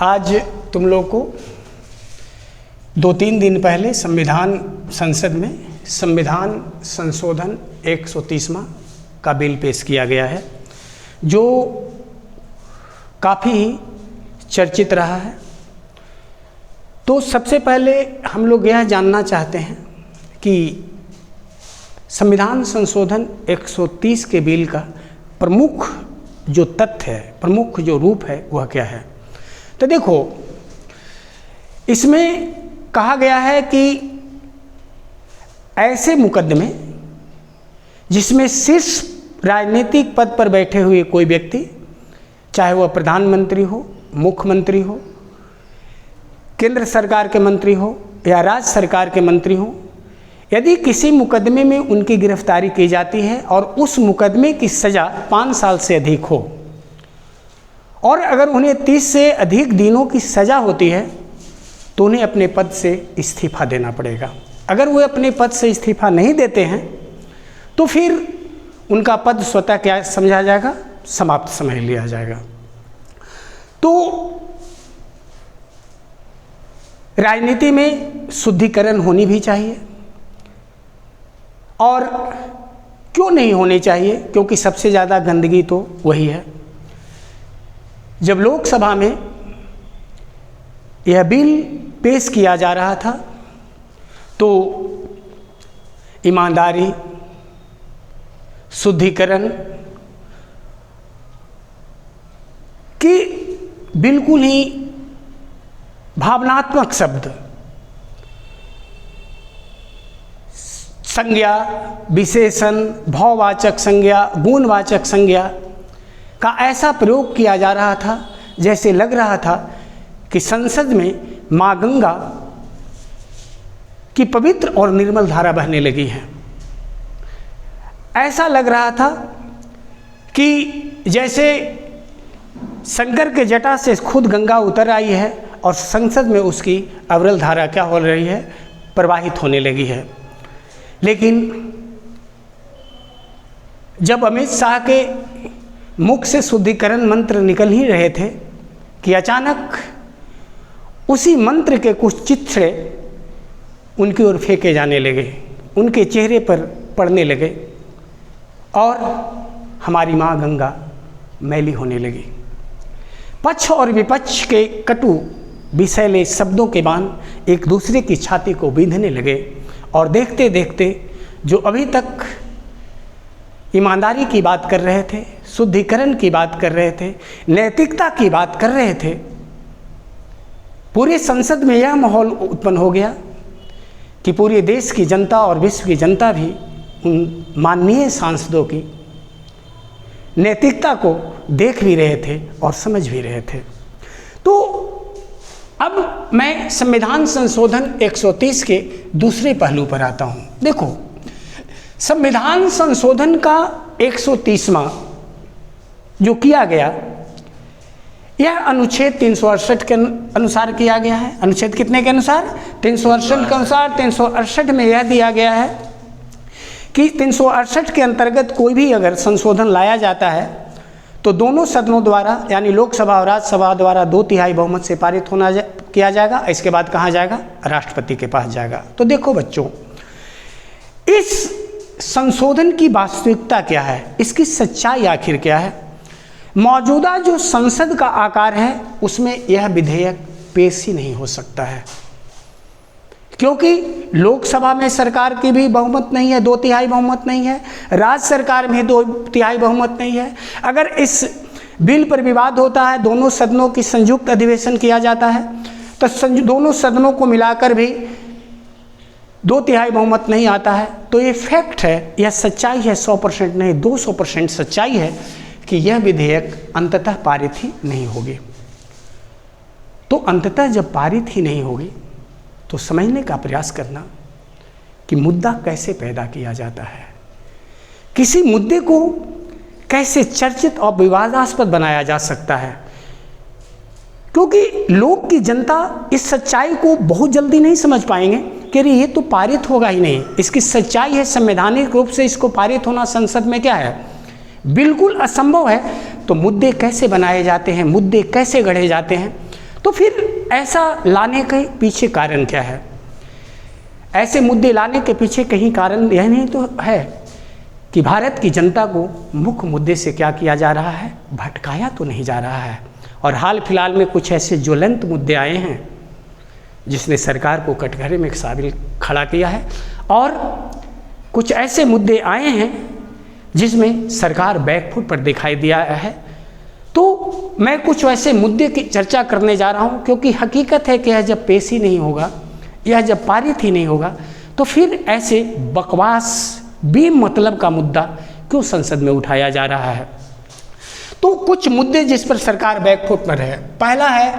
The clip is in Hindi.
आज तुम लोग को 2-3 दिन पहले संविधान संसद में संविधान संशोधन 130वां का बिल पेश किया गया है, जो काफ़ी चर्चित रहा है। तो सबसे पहले हम लोग यह जानना चाहते हैं कि संविधान संशोधन 130 के बिल का प्रमुख जो तथ्य है, प्रमुख जो रूप है, वह क्या है। तो देखो, इसमें कहा गया है कि ऐसे मुकदमे जिसमें शीर्ष राजनीतिक पद पर बैठे हुए कोई व्यक्ति, चाहे वह प्रधानमंत्री हो, मुख्यमंत्री हो, केंद्र सरकार के मंत्री हो या राज्य सरकार के मंत्री हो, यदि किसी मुकदमे में उनकी गिरफ्तारी की जाती है और उस मुकदमे की सज़ा 5 साल से अधिक हो और अगर उन्हें 30 से अधिक दिनों की सज़ा होती है तो उन्हें अपने पद से इस्तीफा देना पड़ेगा। अगर वो अपने पद से इस्तीफा नहीं देते हैं तो फिर उनका पद स्वतः क्या समझा जाएगा, समाप्त समझ लिया जाएगा। तो राजनीति में शुद्धिकरण होनी भी चाहिए, और क्यों नहीं होनी चाहिए, क्योंकि सबसे ज़्यादा गंदगी तो वही है। जब लोकसभा में यह बिल पेश किया जा रहा था तो ईमानदारी, शुद्धिकरण की बिल्कुल ही भावनात्मक शब्द, संज्ञा, विशेषण, भाववाचक संज्ञा, गुणवाचक संज्ञा का ऐसा प्रयोग किया जा रहा था जैसे लग रहा था कि संसद में माँ गंगा की पवित्र और निर्मल धारा बहने लगी है। ऐसा लग रहा था कि जैसे शंकर के जटा से खुद गंगा उतर आई है और संसद में उसकी अविरल धारा क्या हो रही है, प्रवाहित होने लगी है। लेकिन जब अमित शाह के मुख से शुद्धिकरण मंत्र निकल ही रहे थे कि अचानक उसी मंत्र के कुछ चित्रे उनकी ओर फेंके जाने लगे, उनके चेहरे पर पड़ने लगे और हमारी माँ गंगा मैली होने लगी। पक्ष और विपक्ष के कटु विषैले शब्दों के बाण एक दूसरे की छाती को बींधने लगे और देखते देखते जो अभी तक ईमानदारी की बात कर रहे थे, शुद्धिकरण की बात कर रहे थे, नैतिकता की बात कर रहे थे, पूरे संसद में यह माहौल उत्पन्न हो गया कि पूरे देश की जनता और विश्व की जनता भी उन माननीय सांसदों की नैतिकता को देख भी रहे थे और समझ भी रहे थे। तो अब मैं संविधान संशोधन 130 के दूसरे पहलू पर आता हूँ। देखो, संविधान संशोधन का 130वां जो किया गया, यह अनुच्छेद 368 के अनुसार किया गया है। अनुच्छेद कितने के अनुसार? 368 के अनुसार। 368 में यह दिया गया है कि 368 के अंतर्गत कोई भी अगर संशोधन लाया जाता है तो दोनों सदनों द्वारा, यानी लोकसभा और राज्यसभा द्वारा 2/3 बहुमत से पारित किया जाएगा। इसके बाद कहाँ जाएगा? राष्ट्रपति के पास जाएगा। तो देखो बच्चों, इस संशोधन की वास्तविकता क्या है, इसकी सच्चाई आखिर क्या है। मौजूदा जो संसद का आकार है उसमें यह विधेयक पेश ही नहीं हो सकता है, क्योंकि लोकसभा में सरकार की भी बहुमत नहीं है, 2/3 बहुमत नहीं है, राज्य सरकार में 2/3 बहुमत नहीं है। अगर इस बिल पर विवाद होता है, दोनों सदनों की संयुक्त अधिवेशन किया जाता है, तो दोनों सदनों को मिलाकर भी 2/3 बहुमत नहीं आता है। तो ये फैक्ट है, यह सच्चाई है, 100% नहीं 200% सच्चाई है कि यह विधेयक अंततः पारित ही नहीं होगी। तो अंततः जब पारित ही नहीं होगी तो समझने का प्रयास करना कि मुद्दा कैसे पैदा किया जाता है, किसी मुद्दे को कैसे चर्चित और विवादास्पद बनाया जा सकता है, क्योंकि लोग की जनता इस सच्चाई को बहुत जल्दी नहीं समझ पाएंगे कि अरे ये तो पारित होगा ही नहीं। इसकी सच्चाई है, संवैधानिक रूप से इसको पारित होना संसद में क्या है, बिल्कुल असंभव है। तो मुद्दे कैसे बनाए जाते हैं, मुद्दे कैसे गढ़े जाते हैं, तो फिर ऐसा लाने के पीछे कारण क्या है? ऐसे मुद्दे लाने के पीछे कहीं कारण यह नहीं तो है कि भारत की जनता को मुख्य मुद्दे से क्या किया जा रहा है, भटकाया तो नहीं जा रहा है। और हाल फिलहाल में कुछ ऐसे ज्वलंत मुद्दे आए हैं जिसने सरकार को कटघरे में शामिल खड़ा किया है, और कुछ ऐसे मुद्दे आए हैं जिसमें सरकार बैकफुट पर दिखाई दिया है। तो मैं कुछ ऐसे मुद्दे की चर्चा करने जा रहा हूं, क्योंकि हकीकत है कि यह जब पेश ही नहीं होगा, यह जब पारित ही नहीं होगा, तो फिर ऐसे बकवास बेमतलब का मुद्दा क्यों संसद में उठाया जा रहा है। तो कुछ मुद्दे जिस पर सरकार बैकफुट पर है, पहला है